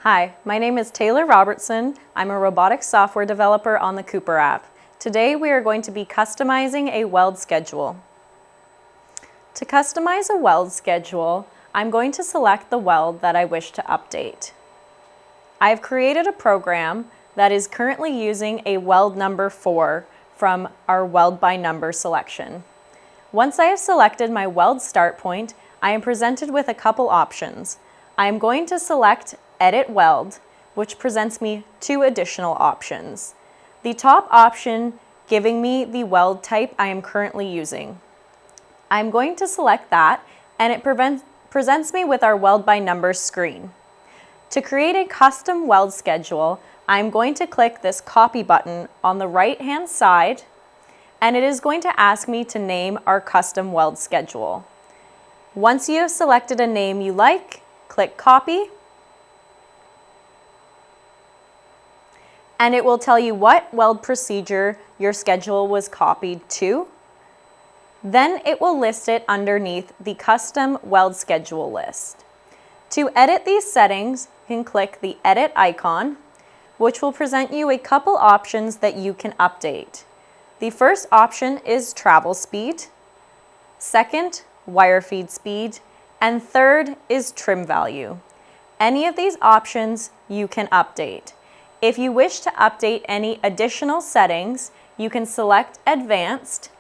Hi, my name is Taylor Robertson. I'm a robotics software developer on the Cooper app. Today we are going to be customizing a weld schedule. To customize a weld schedule, I'm going to select the weld that I wish to update. I've created a program that is currently using a weld number 4 from our weld by number selection. Once I have selected my weld start point, I am presented with a couple options. I am going to select Edit Weld, which presents me 2 additional options. The top option giving me the weld type I am currently using. I'm going to select that, and it presents me with our weld by number screen. To create a custom weld schedule, I'm going to click this copy button on the right-hand side, and it is going to ask me to name our custom weld schedule. Once you have selected a name you like, click copy, and it will tell you what weld procedure your schedule was copied to. Then it will list it underneath the custom weld schedule list. To edit these settings, you can click the edit icon, which will present you a couple options that you can update. The first option is travel speed, second, wire feed speed, and third is trim value. Any of these options you can update. If you wish to update any additional settings, you can select Advanced,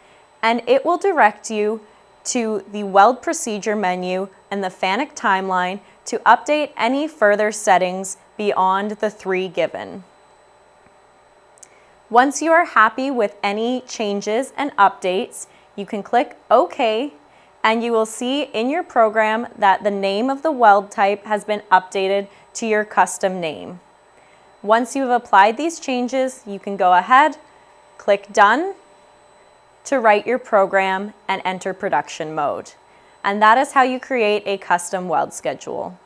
and it will direct you to the Weld Procedure menu and the FANUC timeline to update any further settings beyond the 3 given. Once you are happy with any changes and updates, you can click OK, and you will see in your program that the name of the weld type has been updated to your custom name. Once you have applied these changes, you can go ahead, click Done to write your program and enter production mode. And that is how you create a custom weld schedule.